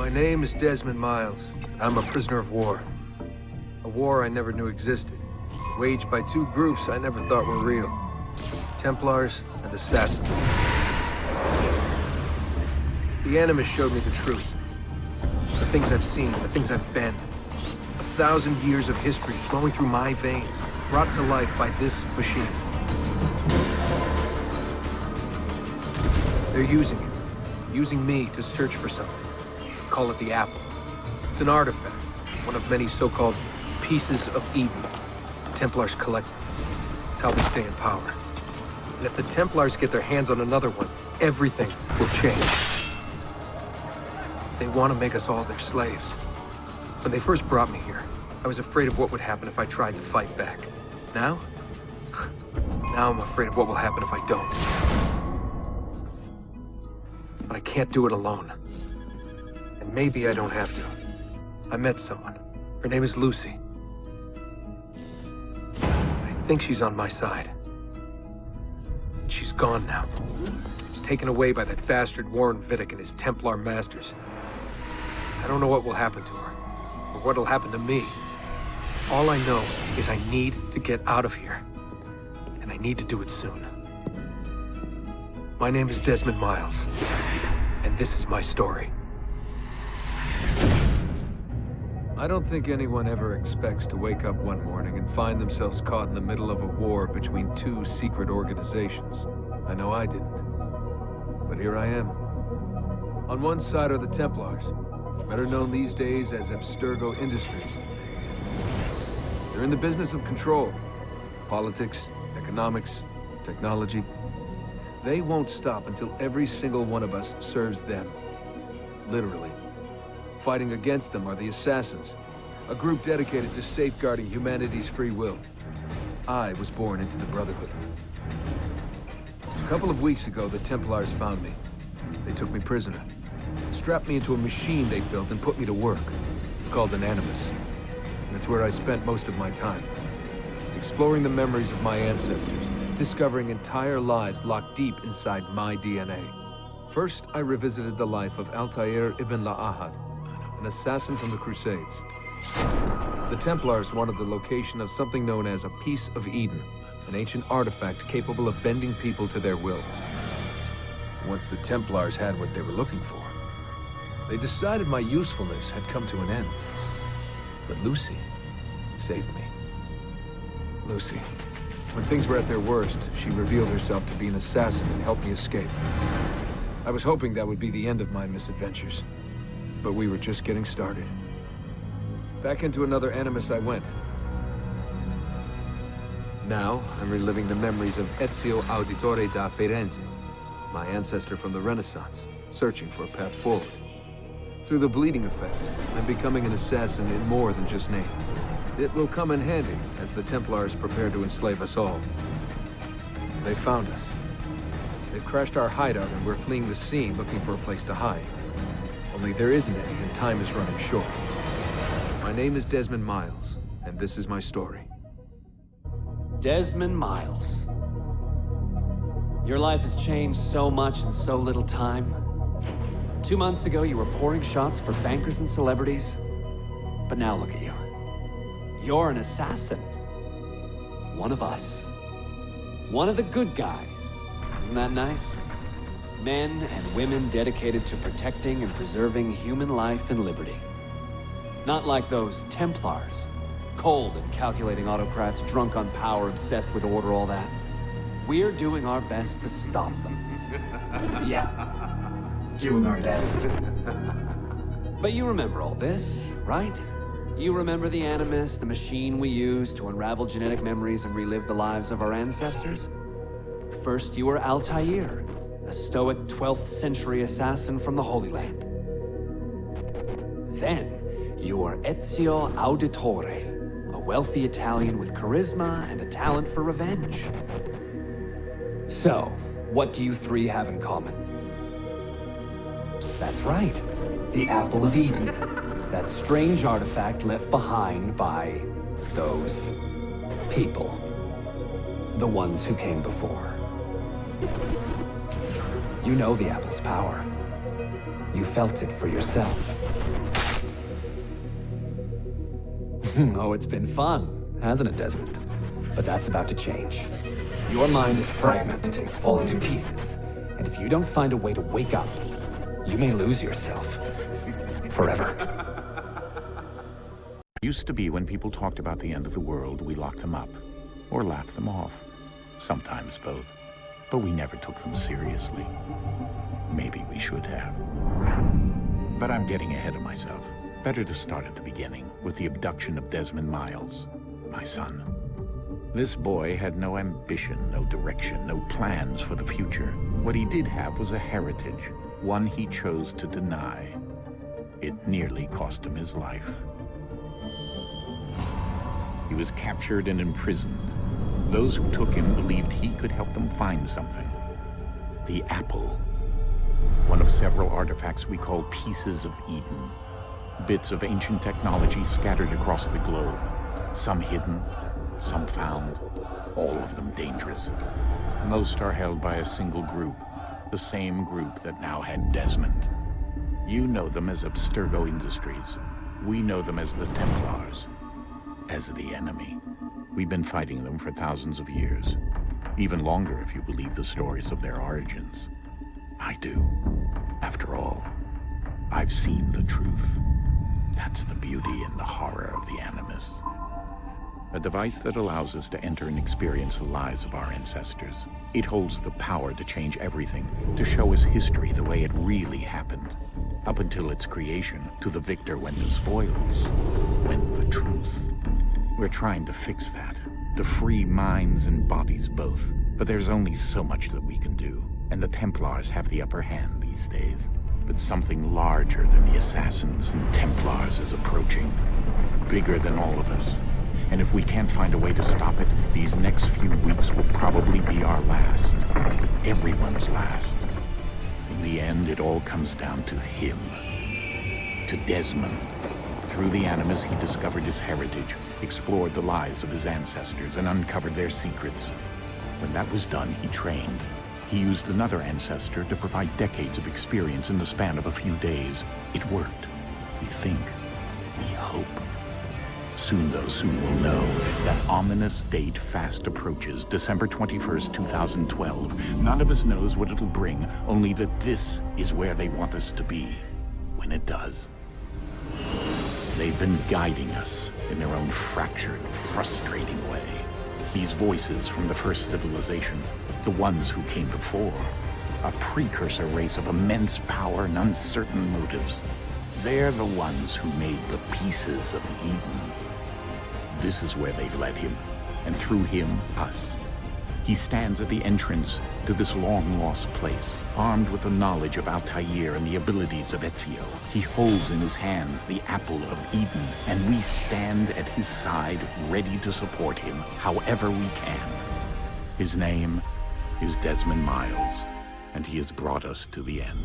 My name is Desmond Miles. I'm a prisoner of war. A war I never knew existed, waged by two groups I never thought were real. Templars and Assassins. The Animus showed me the truth. The things I've seen, the things I've been. 1,000 years of history flowing through my veins, brought to life by this machine. They're using it. Using me to search for something. Call it the Apple. It's an artifact, one of many so-called pieces of Eden. Templars collect them. It's how they stay in power. And if the Templars get their hands on another one, everything will change. They want to make us all their slaves. When they first brought me here, I was afraid of what would happen if I tried to fight back. Now? Now I'm afraid of what will happen if I don't. But I can't do it alone. And maybe I don't have to. I met someone. Her name is Lucy. I think she's on my side. She's gone now. She's taken away by that bastard Warren Vidic and his Templar masters. I don't know what will happen to her, or what'll happen to me. All I know is I need to get out of here. And I need to do it soon. My name is Desmond Miles, and this is my story. I don't think anyone ever expects to wake up one morning and find themselves caught in the middle of a war between two secret organizations. I know I didn't. But here I am. On one side are the Templars, better known these days as Abstergo Industries. They're in the business of control. Politics, economics, technology. They won't stop until every single one of us serves them. Literally. Fighting against them are the Assassins, a group dedicated to safeguarding humanity's free will. I was born into the Brotherhood. A couple of weeks ago, the Templars found me. They took me prisoner, strapped me into a machine they built and put me to work. It's called an Animus. And it's where I spent most of my time. Exploring the memories of my ancestors, discovering entire lives locked deep inside my DNA. First, I revisited the life of Altair ibn La'ahad, an assassin from the Crusades. The Templars wanted the location of something known as a Piece of Eden, an ancient artifact capable of bending people to their will. Once the Templars had what they were looking for, they decided my usefulness had come to an end. But Lucy saved me. Lucy. When things were at their worst, she revealed herself to be an assassin and helped me escape. I was hoping that would be the end of my misadventures. But we were just getting started. Back into another Animus I went. Now, I'm reliving the memories of Ezio Auditore da Firenze, my ancestor from the Renaissance, searching for a path forward. Through the bleeding effect, I'm becoming an assassin in more than just name. It will come in handy as the Templars prepare to enslave us all. They found us. They've crashed our hideout and we're fleeing the scene looking for a place to hide. Only there isn't any, and time is running short. My name is Desmond Miles, and this is my story. Desmond Miles. Your life has changed so much in so little time. 2 months ago, you were pouring shots for bankers and celebrities. But now look at you. You're an assassin. One of us. One of the good guys. Isn't that nice? Men and women dedicated to protecting and preserving human life and liberty. Not like those Templars. Cold and calculating autocrats, drunk on power, obsessed with order, all that. We're doing our best to stop them. Yeah. Doing our best. But you remember all this, right? You remember the Animus, the machine we used to unravel genetic memories and relive the lives of our ancestors? First, you were Altair, a stoic 12th century assassin from the Holy Land. Then, you were Ezio Auditore, a wealthy Italian with charisma and a talent for revenge. So, what do you three have in common? That's right, the Apple of Eden. That strange artifact left behind by those people. The ones who came before. You know the Apple's power. You felt it for yourself. Oh, it's been fun, hasn't it, Desmond? But that's about to change. Your mind is fragmented, falling to pieces. And if you don't find a way to wake up, you may lose yourself. Forever. Used to be when people talked about the end of the world, we locked them up. Or laughed them off. Sometimes both. But we never took them seriously. Maybe we should have. But I'm getting ahead of myself. Better to start at the beginning, with the abduction of Desmond Miles, my son. This boy had no ambition, no direction, no plans for the future. What he did have was a heritage, one he chose to deny. It nearly cost him his life. He was captured and imprisoned. Those who took him believed he could help them find something. The apple. One of several artifacts we call pieces of Eden. Bits of ancient technology scattered across the globe. Some hidden, some found, all of them dangerous. Most are held by a single group, the same group that now had Desmond. You know them as Abstergo Industries. We know them as the Templars, as the enemy. We've been fighting them for thousands of years, even longer if you believe the stories of their origins. I do. After all, I've seen the truth. That's the beauty and the horror of the Animus. A device that allows us to enter and experience the lives of our ancestors. It holds the power to change everything, to show us history the way it really happened. Up until its creation, to the victor went the spoils, went the truth. We're trying to fix that, to free minds and bodies both. But there's only so much that we can do, and the Templars have the upper hand these days. But something larger than the Assassins and Templars is approaching, bigger than all of us. And if we can't find a way to stop it, these next few weeks will probably be our last. Everyone's last. In the end, it all comes down to him. To Desmond. Through the Animus, he discovered his heritage, explored the lives of his ancestors, and uncovered their secrets. When that was done, he trained. He used another ancestor to provide decades of experience in the span of a few days. It worked. We think. We hope. Soon, though, soon we'll know. That ominous date fast approaches, December 21st, 2012. None of us knows what it'll bring, only that this is where they want us to be, when it does. They've been guiding us in their own fractured, frustrating way. These voices from the first civilization, the ones who came before, a precursor race of immense power and uncertain motives. They're the ones who made the pieces of Eden. This is where they've led him, and through him, us. He stands at the entrance to this long-lost place, armed with the knowledge of Altair and the abilities of Ezio. He holds in his hands the apple of Eden, and we stand at his side, ready to support him however we can. His name is Desmond Miles, and he has brought us to the end.